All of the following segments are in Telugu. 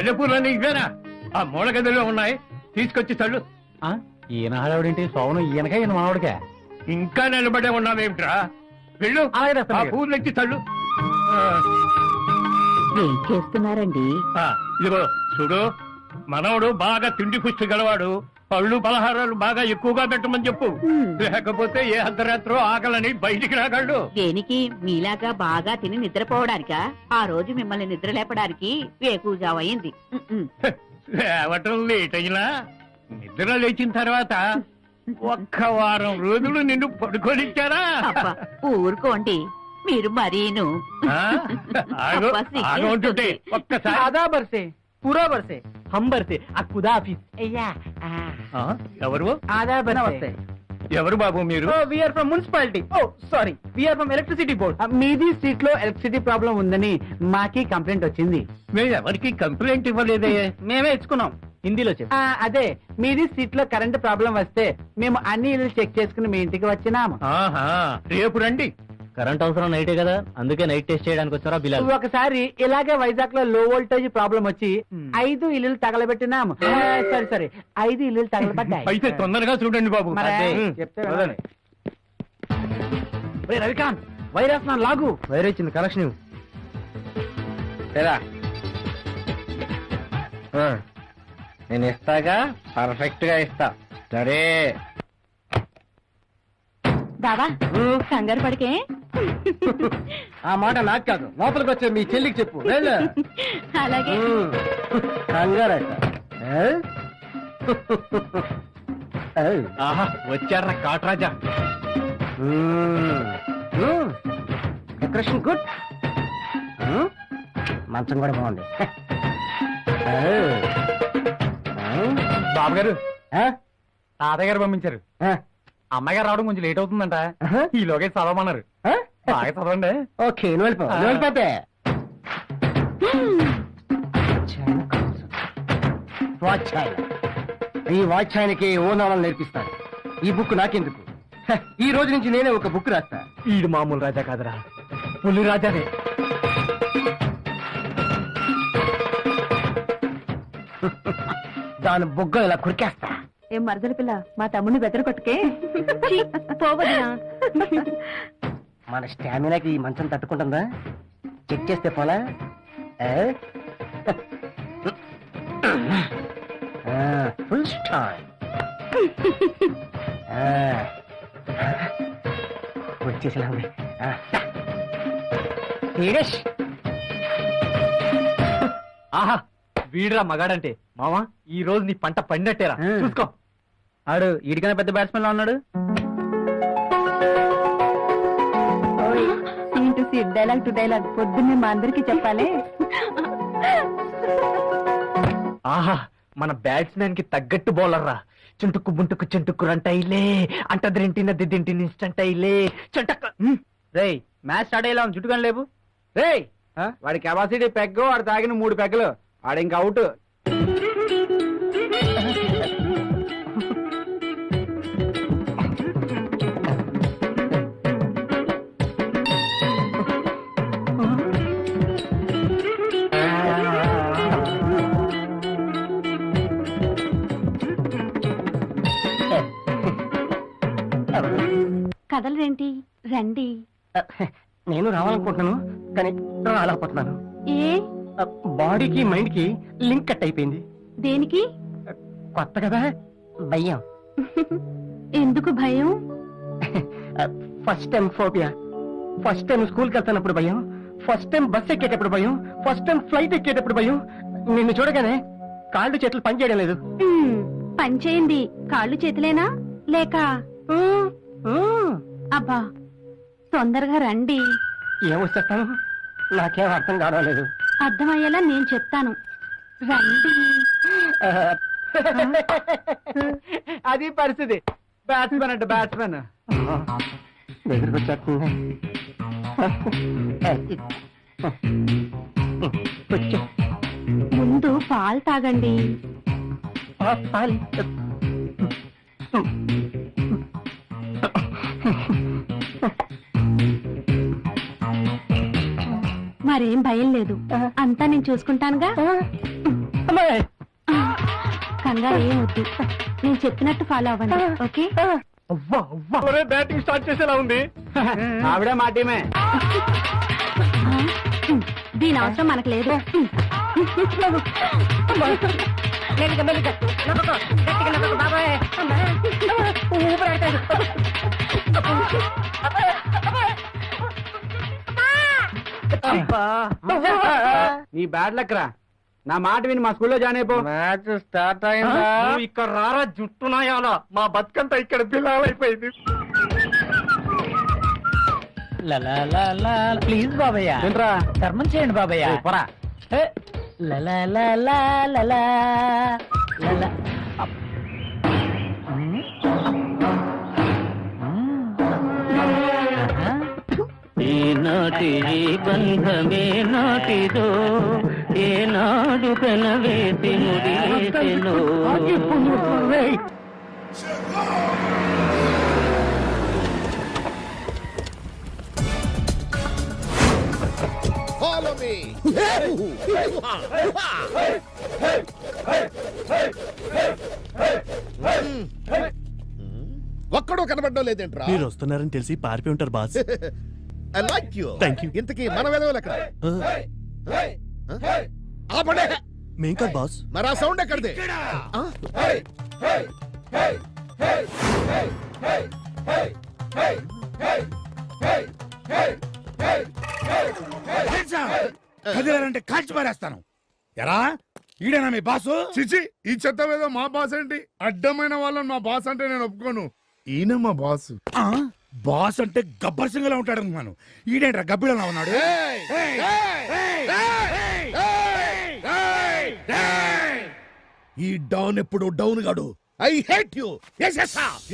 మల్లెపూలన్నీ ఇవేనా? ఆ మూల గదిలో ఉన్నాయి, తీసుకొచ్చి తల్లు. ఈయన హడావిడేంటి? సోమను ఈయనక ఈయన మానవుడికా? ఇంకా నిలబడే ఉన్నావేమిట్రా? వెళ్ళు, ఆ పూలు ఎత్తి తల్లు. ఏం చేస్తున్నారండి? ఇదిగో చూడు, మనవడు బాగా తిండి పుష్టి గలవాడు, పళ్ళు పలహారాలు బాగా ఎక్కువగా పెట్టమని చెప్పు. లేకపోతే ఏ అర్ధరాత్రో ఆకలని బయటికి రాగలడు. దేనికి? మీలాగా బాగా తిని నిద్రపోవడానికా? ఆ రోజు మిమ్మల్ని నిద్ర లేపడానికి వేకుజావయింది. లేవటం లేట్ అయినా నిద్ర లేచిన తర్వాత ఒక్క వారం రోజులు నిన్ను పడుకోనిచ్చారా? ఊరుకోండి, మీరు మరీను. ఆగుంటుంటే ఒక్కసారి ఆదా బర్సే, పూరా బర్సే, హం బర్సే, ఖుదా హాఫిజ్. ఎవరు? ఆదా బర్సే. ఎవరు బాబు మీరు? We are from municipality. Sorry, we are from electricity board. మీది స్ట్రీట్ లో ఎలక్ట్రిసిటీ ప్రాబ్లం ఉందని మాకి కంప్లైంట్ వచ్చింది. మేము ఎవరికి కంప్లైంట్ ఇవ్వలేదే. మేమే ఇచ్చుకున్నాం. హిందీలో చెప్పు. అదే, మీది స్ట్రీట్ లో కరెంట్ ప్రాబ్లం వస్తే మేము అన్ని ఇల్లు చెక్ చేసుకుని మీ ఇంటికి వచ్చినాము. రేపు రండి. కరెంట్ అవసరం నైటే కదా, అందుకే నైట్ టెస్ట్ చేయడానికి వచ్చారా బిలాల్? ఒకసారి ఇలాగే వైజాగ్ లో లో వోల్టేజ్ ప్రాబ్లం వచ్చి 5 ఇల్లు తగలబెట్టినాము. సరే 5 ఇల్లు తగలబడ్డాయి. అయితే తొందరగా చూడండి బాబు. చెప్తే రవికాంత్, వైరస్ నా లాగు. వైర్ ఇచ్చింది, కలెక్షన్ నేను ఇస్తాగా, పర్ఫెక్ట్ గా ఇస్తా. సరే బావా, కంగారు పడికే. ఆ మాట నాకు కాదు, లోపలికి వచ్చే మీ చెల్లికి చెప్పు. అలాగే. కంగారట. వచ్చారా కాట్రాజా. డెకరేషన్ గుడ్, మంచం కూడా బాగుంది. బాబు గారు, తాతయ్య గారు పంపించారు. అమ్మాయి గారు రావడం కొంచెం లేట్ అవుతుందంట. ఈలోగా చదవమన్నారు. బాగా చదవండి. ఓకే, వెళ్ళిపోతే ఈ వాచ్యాయనకి ఓనాలను నేర్పిస్తాను. ఈ బుక్ నాకెందుకు? ఈ రోజు నుంచి నేనే ఒక బుక్ రాస్తా. ఈడు మామూలు రాజా కాదురా, పులి రాజానే. దాని బుగ్గ ఇలా కురికేస్తా. ఏం మరదల పిల్ల, మా తమ్ముడిని బెదర కొట్టుకే. పోవదినా? మన స్టామినాకి ఈ మంచం తట్టుకుంటుందా? చెక్ చేస్తే పోలా? Full star. వచ్చేసిలా ఉంది. ఆహా, వీడురా మగాడంటే. మావా, ఈ రోజు నీ పంట పండినట్టేరా. చూసుకో. ఆడు ఈడికైనా పెద్ద బ్యాట్స్మెన్ లా ఉన్నాడు. డైలాగ్ టు డైలాగ్ పొద్దున్నే మా అందరికి చెప్పాలి. ఆహా, మన బ్యాట్స్మెన్ కి తగ్గట్టు బౌలర్ రా. చుంటుక్కు బుంటుక్కు చుంటుక్కు రంటైలే, అంటదింటిన దిద్దింటిని ఇన్స్టంటైలే చుంటక్క. రేయ్, మ్యాచ్ స్టార్ట్ అయ్యేలా చుట్టుకొని లేవు. రేయ్, వాడి కెపాసిటీ పెగ్గు, వాడు తాగిన 3 పెగ్గులు, వాడు ఇంక అవుట్. కదలరేంటి? రండి. నేను రావాలనుకుంటున్నాను, కానీ రాలేకపోతున్నాను. ఏ? బాడీకి మైండ్ కి లింక్ కట్ అయిపోయింది. దేనికి? కొత్త కదా, భయం. ఎందుకు భయం? First time phobia. First time స్కూల్కి వెళ్తున్నప్పుడు భయం, ఫస్ట్ టైం బస్ ఎక్కేటప్పుడు భయం, ఫస్ట్ టైం ఫ్లైట్ ఎక్కేటప్పుడు భయం. నిన్ను చూడగానే కాళ్ళు చేతులు పనిచేయడం లేదు. పని చేయండి. కాళ్ళు చేతులేనా లేక? అబ్బా, తొందరగా రండి. ఏమొచ్చేస్తాను, నాకేం అర్థం కావలేదు. అర్థమయ్యేలా నేను చెప్తాను, రండి. అది పరిస్థితి. బ్యాట్స్మెన్ అంటే బ్యాట్స్మెన్ దగ్గరికి వచ్చేస్తుంది. ముందు పాలు తాగండి. మరేం భయం లేదు, అంతా నేను చూసుకుంటానుగా. కంగారు ఏం వద్దు, నేను చెప్పినట్టు ఫాలో అవ్వండి. ఓకే? బ్యాటింగ్ స్టార్ట్ చేసేలా ఉంది. ఆవిడే మా టీమే. దీని అవసరం మనకు లేదు. నీ బ్యాడ్ లక్ రా. నా మాట విని మా స్కూల్లో జాయిన్ అయిపో. మ్యాచ్ స్టార్ట్ అయిందా? నువ్వు ఇక్కడ రారా జుట్టునాయాలా. మా బతుకంతా ఇక్కడ పిల్లలైపోయింది. ప్లీజ్ బాబయ్య ఏంట్రా ధర్మం చేయండి బాబయ్య. పరా ఈనాటి బంధమే నాటిదో ఏనాడు కనవేసి ముడివేసెనో. Follow me. ఒక్కడో కనబడడం లేదేంట్రా? మీరు వస్తున్నారని తెలిసి పారిపోయి ఉంటారు boss. I like you. Thank you. ఇంతకీ మన వెదవులు ఎక్కడ? ఆపండి. మేం కాదు బాస్. మరి ఆ సౌండ్ ఎక్కడిది? ఆ? కదిలారంటే కాల్చి పారేస్తాను. ఎరా ఈడేనా మీ బాసు? చిచి, ఈ చెత్త మీద మా బాస్ ఏంటి? అడ్డమైన వాళ్ళని మా బాస్ అంటే నేను ఒప్పుకోను. ఈయన మా బాస్. ఆ? బాస్ అంటే గబ్బర్ సింగ్ లా ఉంటాడు అనుకున్నాను. ఈడేంట్రా గబ్బిడలా ఉన్నాడు? ఈ డౌన్ ఎప్పుడు డౌన్ గాడు. I hate you.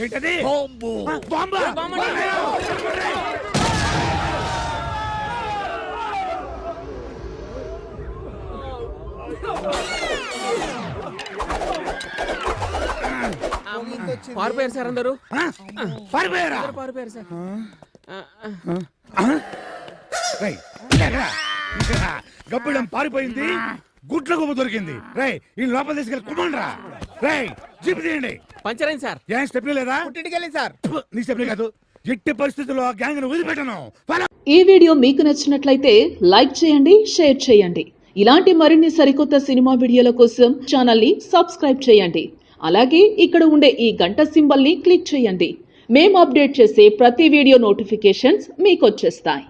ఏంటది? బాంబు. బాంబా? పారిపోయారు సార్ అందరూ. పారిపోయారా? పారిపోయారు సార్. గబ్బిడం పారిపోయింది, గుట్ల గుమ్మ దొరికింది. రై ఈ లోపల తీసుకెళ్ళి కుమ్మండ్రా. రై జీప్ తీయండి. పంచర్ అయింది సార్. ఏం స్టెప్ లేదా? సార్ నీ స్టెప్ కాదు. ఎట్టి పరిస్థితుల్లో ఆ గ్యాంగ్ ను వదిలిపెట్టను. ఈ వీడియో మీకు నచ్చినట్లయితే లైక్ చేయండి, షేర్ చేయండి. ఇలాంటి మరిన్ని సరికొత్త సినిమా వీడియోల కోసం ఛానల్ ని సబ్స్క్రైబ్ చేయండి. అలాగే ఇక్కడ ఉండే ఈ గంట సింబల్ ని క్లిక్ చేయండి. మేము అప్డేట్ చేసే ప్రతి వీడియో నోటిఫికేషన్స్ మీకు వచ్చేస్తాయి.